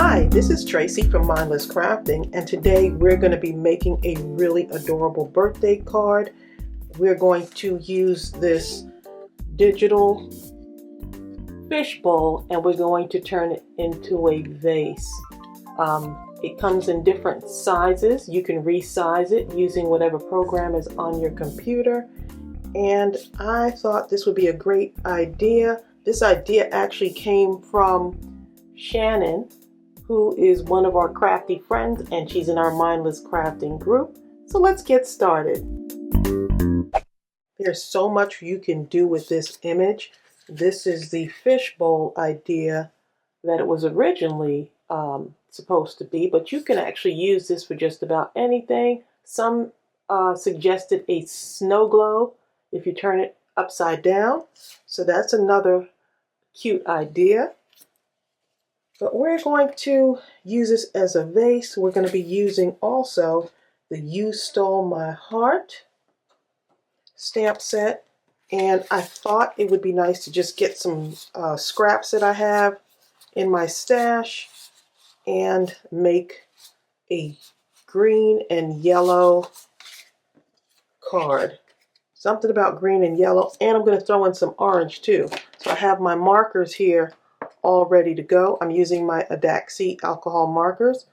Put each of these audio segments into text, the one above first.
Hi, this is Tracey from Mindless Crafting, and today we're going to be making a really adorable birthday card. We're going to use this digital fishbowl and we're going to turn it into a vase. It comes in different sizes. You can resize it using whatever program is on your computer, and I thought this would be a great idea. This idea actually came from Shannon, who is one of our crafty friends, and she's in our Mindless Crafting group. So let's get started. There's so much you can do with this image. This is the fishbowl idea that it was originally supposed to be, but you can actually use this for just about anything. Some suggested a snow globe if you turn it upside down. So that's another cute idea. But we're going to use this as a vase. We're going to be using also the You Stole My Heart stamp set. And I thought it would be nice to just get some scraps that I have in my stash and make a green and yellow card. Something about green and yellow. And I'm going to throw in some orange too. So I have my markers here all ready to go. I'm using my ADAXI alcohol markers.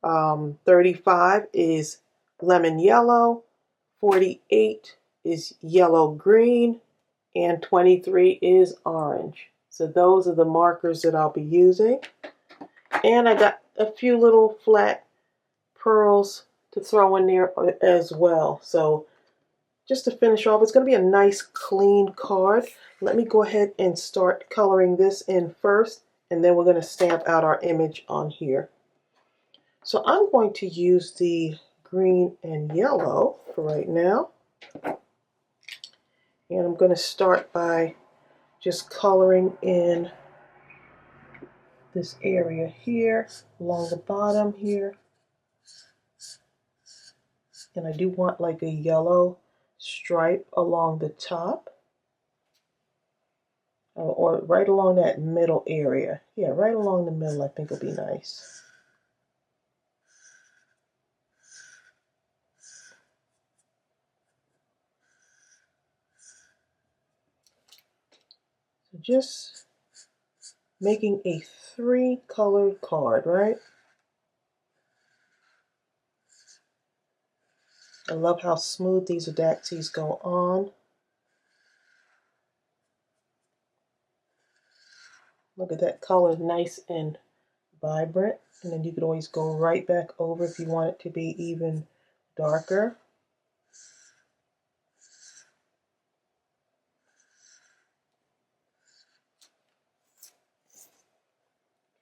35 is lemon yellow, 48 is yellow green, and 23 is orange. So those are the markers that I'll be using. And I got a few little flat pearls to throw in there as well. So just to finish off, it's going to be a nice clean card. Let me go ahead and start coloring this in first, and then we're going to stamp out our image on here. So I'm going to use the green and yellow for right now. And I'm going to start by just coloring in this area here, along the bottom here. And I do want like a yellow stripe along the top. Or right along that middle area. Yeah, right along the middle I think will be nice. So just making a 3-colored card, right? I love how smooth these ADAXIs go on. Look at that color, nice and vibrant. And then you could always go right back over if you want it to be even darker.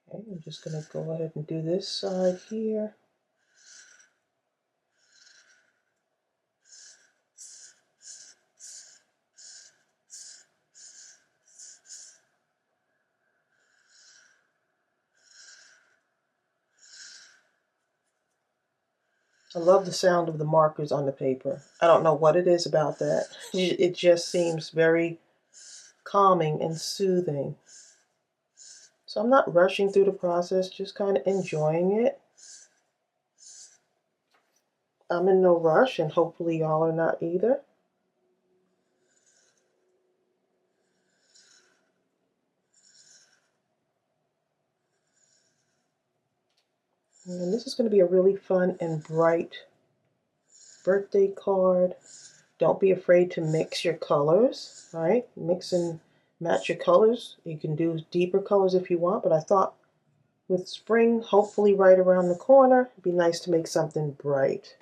Okay, I'm just going to go ahead and do this side here. I love the sound of the markers on the paper. I don't know what it is about that. It just seems very calming and soothing. So I'm not rushing through the process, just kind of enjoying it. I'm in no rush, and hopefully y'all are not either. And this is going to be a really fun and bright birthday card. Don't be afraid to mix your colors, right? Mix and match your colors. You can do deeper colors if you want, but I thought with spring hopefully right around the corner, it'd be nice to make something bright.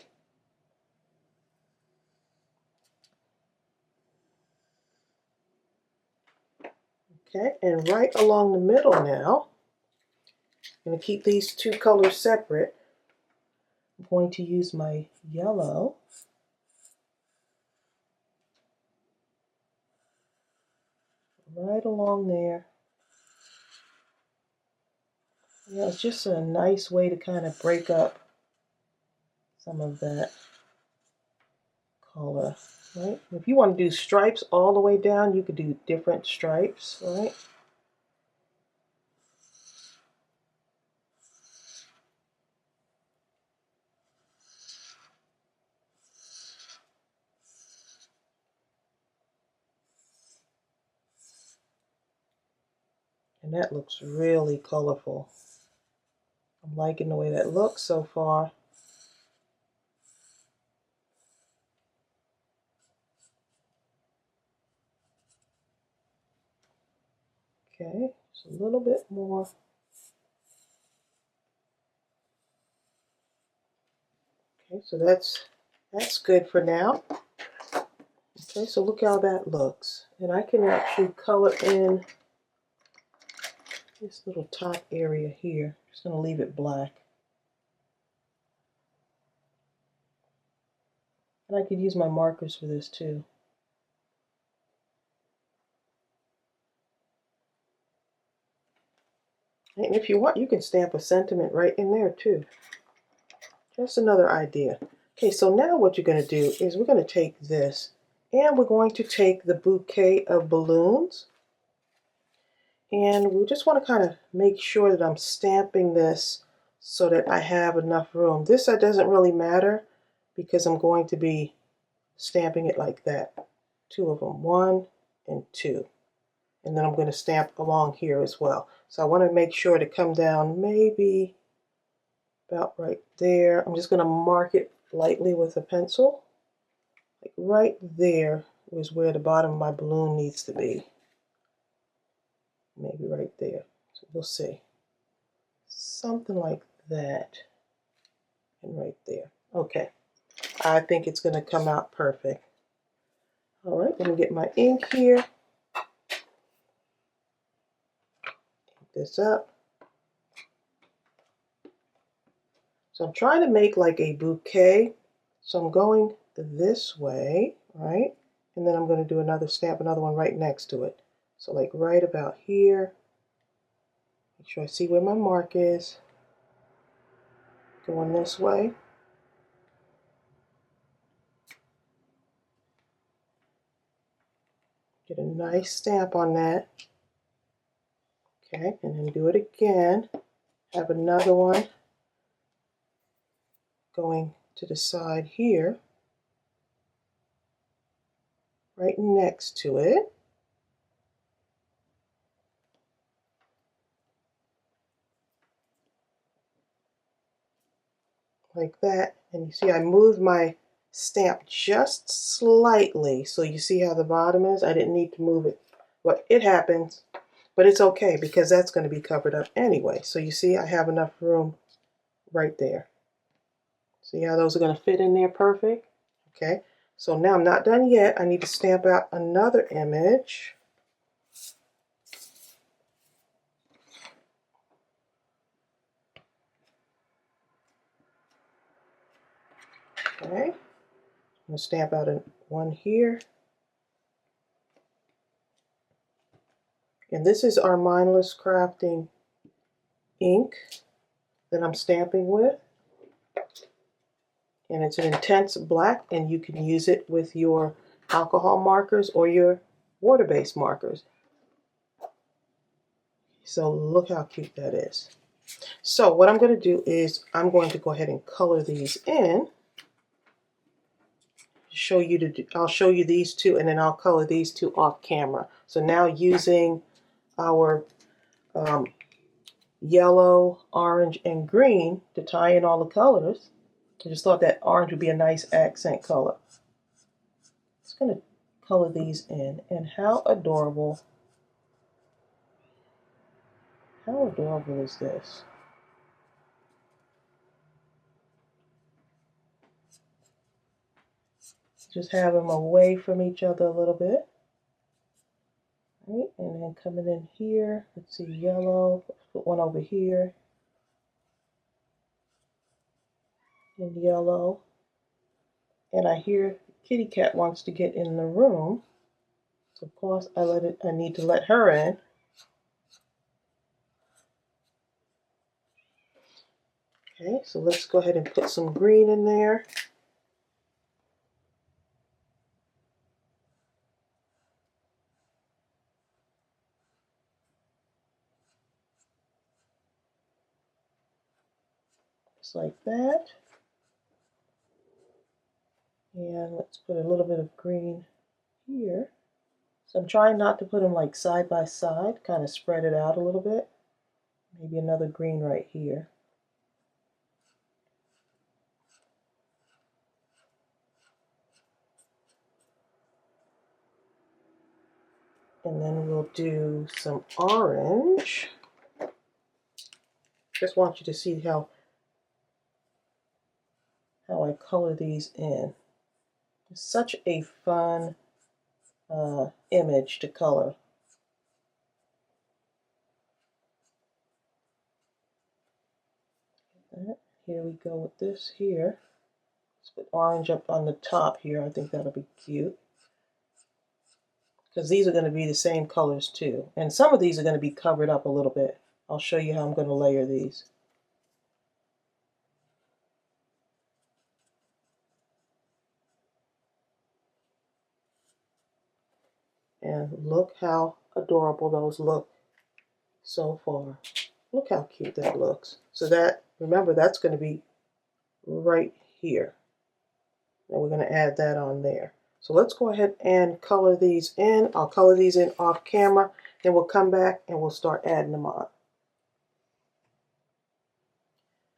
Okay, and right along the middle now, I'm going to keep these two colors separate. I'm going to use my yellow. Right along there. Yeah, it's just a nice way to kind of break up some of that color, right? If you want to do stripes all the way down, you could do different stripes, right? And that looks really colorful. I'm liking the way that looks so far. Okay, just a little bit more. Okay, so that's good for now. Okay, so look how that looks. And I can actually color in this little top area here. Just going to leave it black. And I could use my markers for this too. And if you want, you can stamp a sentiment right in there too. Just another idea. Okay, so now what you're going to do is we're going to take this and we're going to take the bouquet of balloons. And we just want to kind of make sure that I'm stamping this so that I have enough room. This doesn't really matter because I'm going to be stamping it like that. Two of them, 1 and 2. And then I'm going to stamp along here as well. So I want to make sure to come down maybe about right there. I'm just going to mark it lightly with a pencil. Like right there is where the bottom of my balloon needs to be. Maybe right there. So we'll see. Something like that. And right there. Okay. I think it's going to come out perfect. All right, let me get my ink here. Pick this up. So I'm trying to make like a bouquet. So I'm going this way, right? And then I'm going to do another stamp, another one right next to it. So like right about here. Make sure I see where my mark is. Going this way. Get a nice stamp on that. Okay, and then do it again. Have another one going to the side here. Right next to it. Like that. And you see I moved my stamp just slightly. So you see how the bottom is? I didn't need to move it. But it happens. But it's okay because that's going to be covered up anyway. So you see I have enough room right there. See how those are going to fit in there perfect? Okay. So now I'm not done yet. I need to stamp out another image. Okay. I'm going to stamp out one here. And this is our Mindless Crafting ink that I'm stamping with. And it's an intense black, and you can use it with your alcohol markers or your water-based markers. So look how cute that is. So what I'm going to do is I'm going to go ahead and color these in. I'll show you these two, and then I'll color these two off camera. So now using our yellow, orange, and green to tie in all the colors. I just thought that orange would be a nice accent color. Just going to color these in, and how adorable is this? Just have them away from each other a little bit. Right, and then coming in here, let's see, yellow, let's put one over here, and yellow. And I hear Kitty Cat wants to get in the room. So of course I need to let her in. Okay, so let's go ahead and put some green in there. Just like that. And let's put a little bit of green here. So I'm trying not to put them like side by side, kind of spread it out a little bit. Maybe another green right here. And then we'll do some orange. Just want you to see how I color these in. It's such a fun image to color. Here we go with this here. Let's put orange up on the top here. I think that'll be cute. Because these are going to be the same colors too. And some of these are going to be covered up a little bit. I'll show you how I'm going to layer these. And look how adorable those look so far. Look how cute that looks. So that, remember, that's going to be right here. And we're going to add that on there. So let's go ahead and color these in. I'll color these in off camera. Then we'll come back and we'll start adding them on.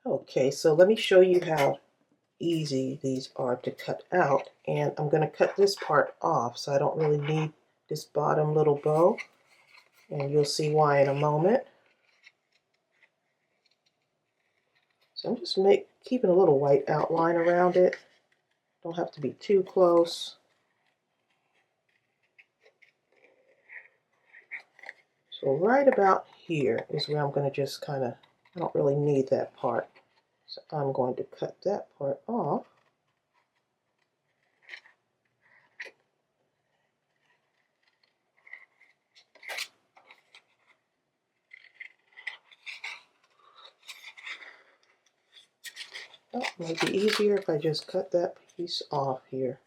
Okay, so let me show you how easy these are to cut out. And I'm going to cut this part off, so I don't really need this bottom little bow. And you'll see why in a moment. So I'm just keeping a little white outline around it. Don't have to be too close. So right about here is where I'm going to just kind of, I don't really need that part. So I'm going to cut that part off. Oh, it might be easier if I just cut that piece off here.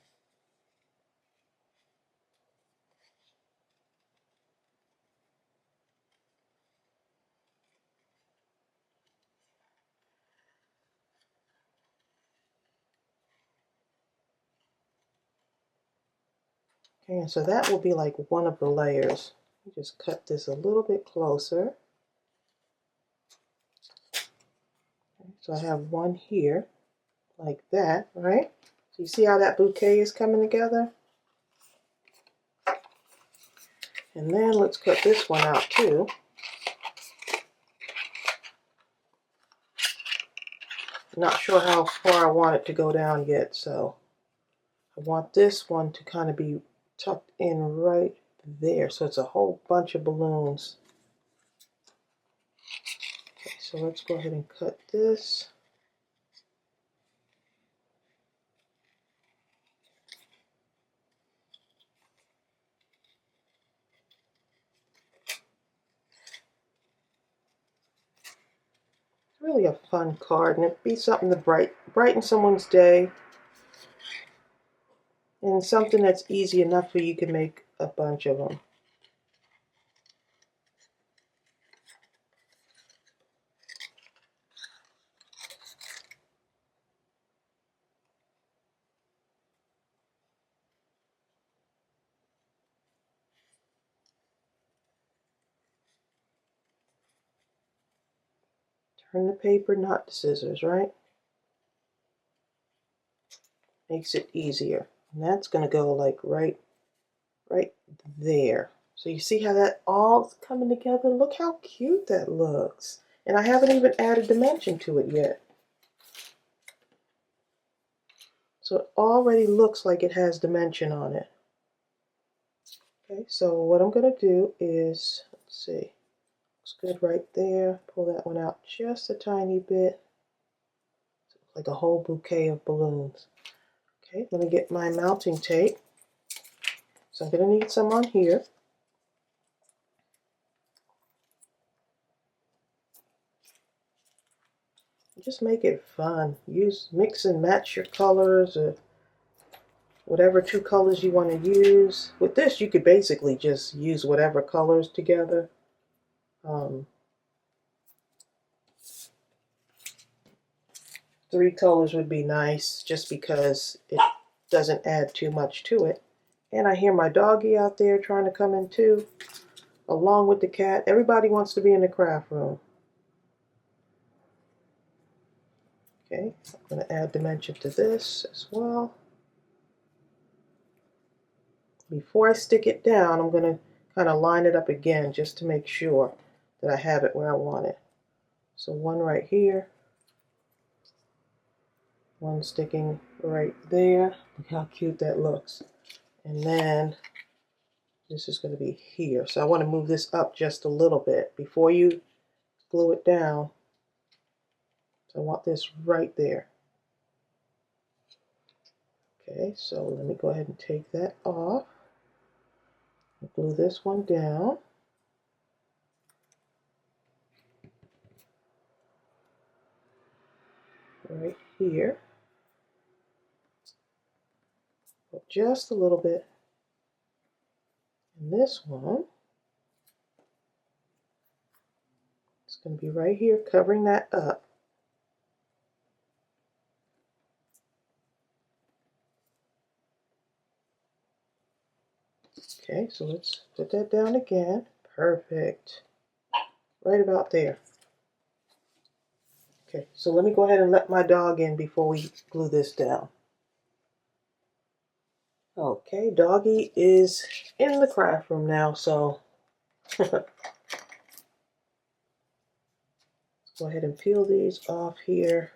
Okay, and so that will be like one of the layers. Just cut this a little bit closer. Okay, so I have one here, like that, right? So you see how that bouquet is coming together? And then let's cut this one out too. Not sure how far I want it to go down yet, so I want this one to kind of be tucked in right there. So it's a whole bunch of balloons. Okay, so let's go ahead and cut this. Really a fun card, and it'd be something to brighten someone's day, and something that's easy enough where you can make a bunch of them. Turn the paper, not the scissors, right? Makes it easier. And that's going to go like right there. So you see how that all is coming together? Look how cute that looks. And I haven't even added dimension to it yet. So it already looks like it has dimension on it. Okay, so what I'm going to do is, let's see, looks good right there. Pull that one out just a tiny bit. Like a whole bouquet of balloons. Okay, let me get my mounting tape. So I'm going to need some on here. Just make it fun. Mix and match your colors, or whatever two colors you want to use. With this, you could basically just use whatever colors together. Three colors would be nice, just because it doesn't add too much to it. And I hear my doggy out there trying to come in too, along with the cat. Everybody wants to be in the craft room. Okay, I'm going to add dimension to this as well. Before I stick it down, I'm going to kind of line it up again just to make sure that I have it where I want it. So one right here, one sticking right there. Look how cute that looks. And then this is going to be here. So I want to move this up just a little bit before you glue it down. So I want this right there. Okay, so let me go ahead and take that off. Glue this one down. Right here. But just a little bit. And this one is going to be right here, covering that up. Okay, so let's put that down again. Perfect. Right about there. Okay, so let me go ahead and let my dog in before we glue this down. Okay, doggy is in the craft room now, so let's go ahead and peel these off here.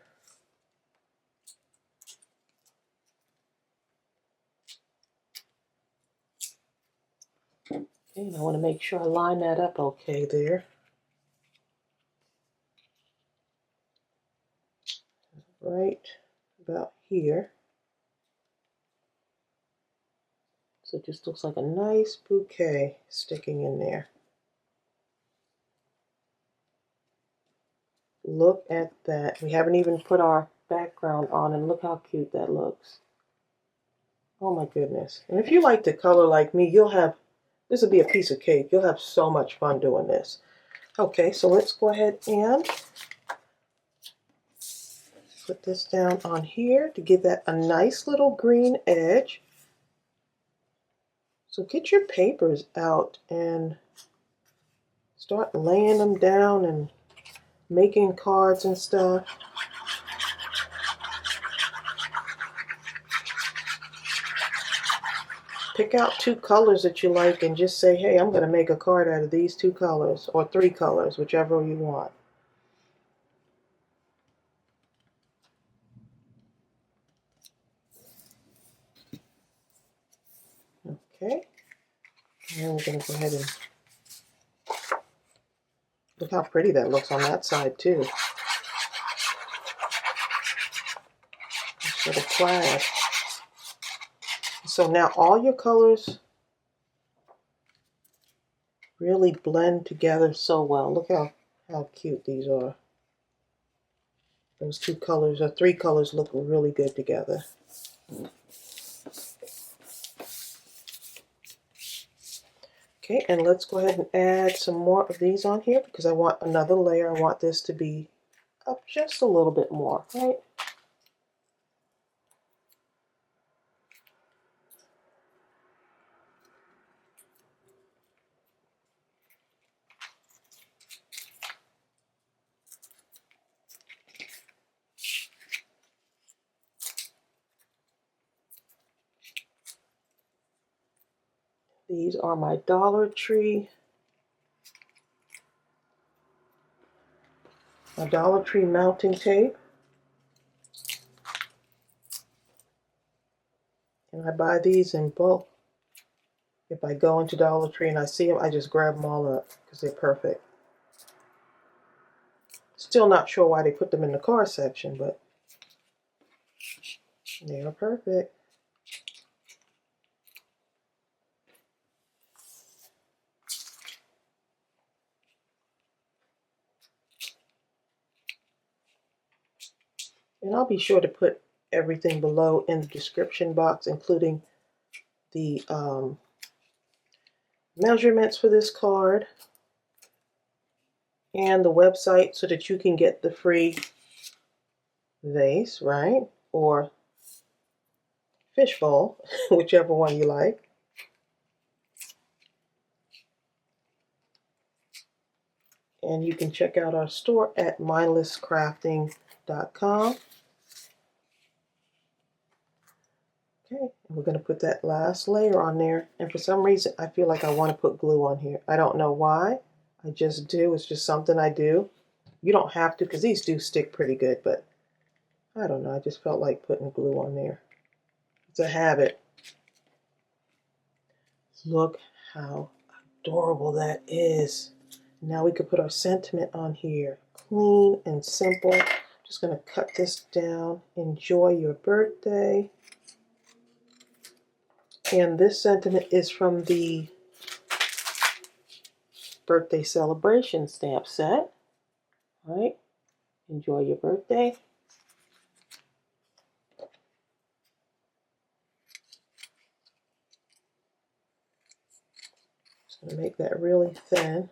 Okay, and I want to make sure I line that up okay there. Right about here. So it just looks like a nice bouquet sticking in there. Look at that. We haven't even put our background on, and look how cute that looks. Oh my goodness. And if you like to color like me, you'll have, this will be a piece of cake. You'll have so much fun doing this. Okay, so let's go ahead and put this down on here to give that a nice little green edge. So get your papers out and start laying them down and making cards and stuff. Pick out 2 colors that you like and just say, hey, I'm going to make a card out of these 2 colors, or 3 colors, whichever you want. Okay, and we're going to go ahead and look how pretty that looks on that side too. Sort of plaid. So now all your colors really blend together so well. Look how cute these are. Those 2 colors, or 3 colors, look really good together. Okay, and let's go ahead and add some more of these on here because I want another layer. I want this to be up just a little bit more, right? These are my Dollar Tree mounting tape. And I buy these in bulk. If I go into Dollar Tree and I see them, I just grab them all up because they're perfect. Still not sure why they put them in the car section, but they are perfect. And I'll be sure to put everything below in the description box, including the measurements for this card and the website so that you can get the free vase, right? Or fishbowl, whichever one you like. And you can check out our store at mindlesscrafting.com. Okay, and we're going to put that last layer on there. And for some reason, I feel like I want to put glue on here. I don't know why. I just do. It's just something I do. You don't have to, because these do stick pretty good, but I don't know. I just felt like putting glue on there. It's a habit. Look how adorable that is. Now we could put our sentiment on here. Clean and simple. Just going to cut this down. Enjoy your birthday. And this sentiment is from the birthday celebration stamp set. All right. Enjoy your birthday. Just going to make that really thin.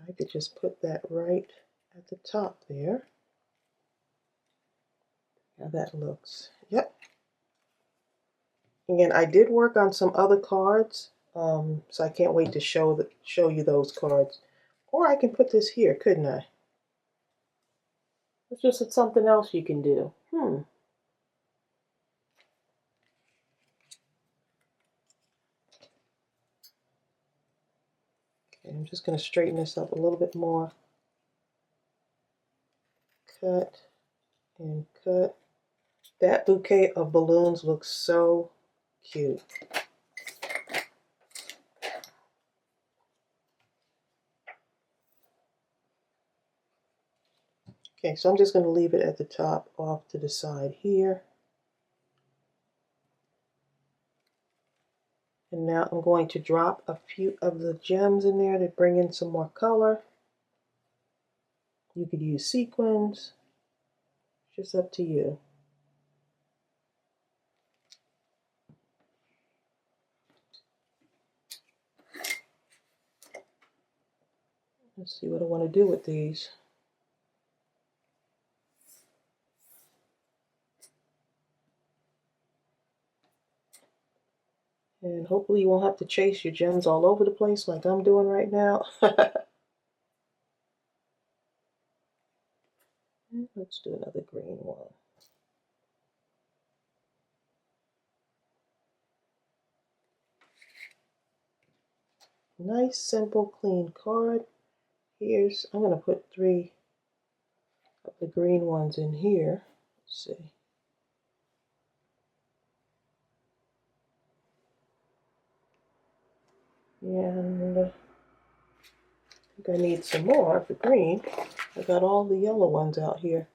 I could just put that right at the top there. How that looks. Yep. Again, I did work on some other cards, so I can't wait to show you those cards. Or I can put this here, couldn't I? It's just something else you can do. Okay, I'm just going to straighten this up a little bit more. Cut and cut. That bouquet of balloons looks so cute. Okay, so I'm just going to leave it at the top off to the side here. And now I'm going to drop a few of the gems in there to bring in some more color. You could use sequins, just up to you. Let's see what I want to do with these. And hopefully you won't have to chase your gems all over the place like I'm doing right now. Let's do another green one. Nice, simple, clean card. I'm going to put 3 of the green ones in here. Let's see. And I think I need some more of the green. I got all the yellow ones out here.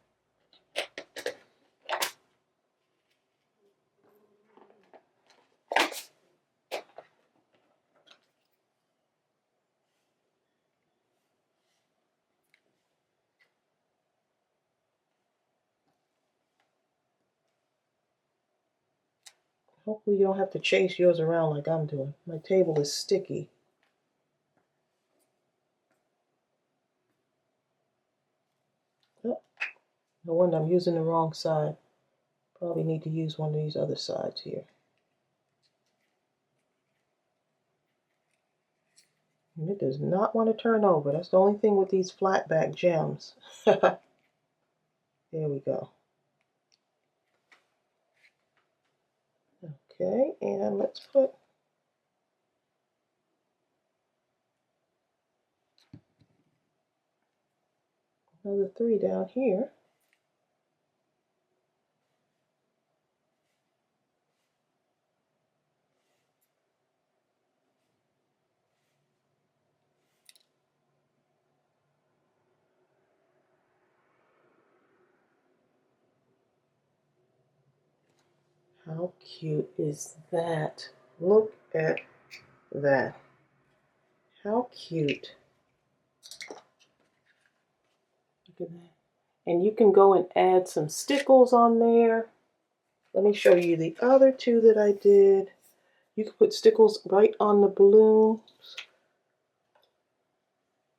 Hopefully you don't have to chase yours around like I'm doing. My table is sticky. Oh, no wonder I'm using the wrong side. Probably need to use one of these other sides here. And it does not want to turn over. That's the only thing with these flatback gems. There we go. Okay, and let's put another 3 down here. How cute is that? Look at that. How cute. Look at that. And you can go and add some stickles on there. Let me show you the other 2 that I did. You can put stickles right on the balloons.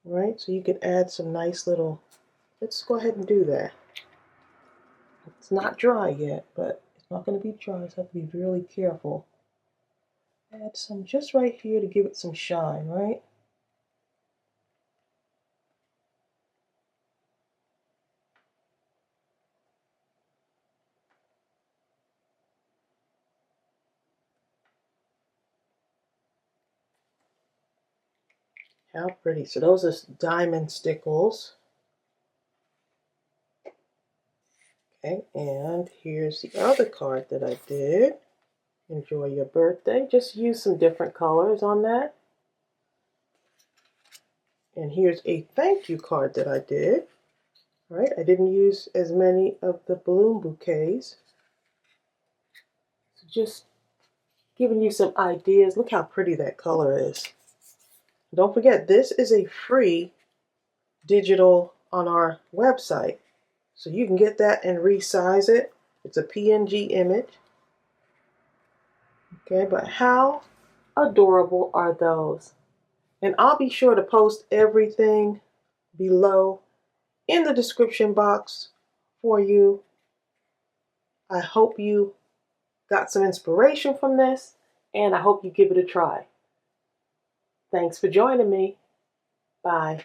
Right, so you can add some nice little, let's go ahead and do that. It's not dry yet, but it's not going to be dry, so I have to be really careful. Add some just right here to give it some shine, right? How pretty. So those are diamond stickles. Okay, and here's the other card that I did. Enjoy your birthday. Just use some different colors on that. And here's a thank you card that I did. All right, I didn't use as many of the balloon bouquets. So just giving you some ideas. Look how pretty that color is. Don't forget, this is a free digital on our website. So you can get that and resize it. It's a PNG image. Okay, but how adorable are those? And I'll be sure to post everything below in the description box for you. I hope you got some inspiration from this, and I hope you give it a try. Thanks for joining me. Bye.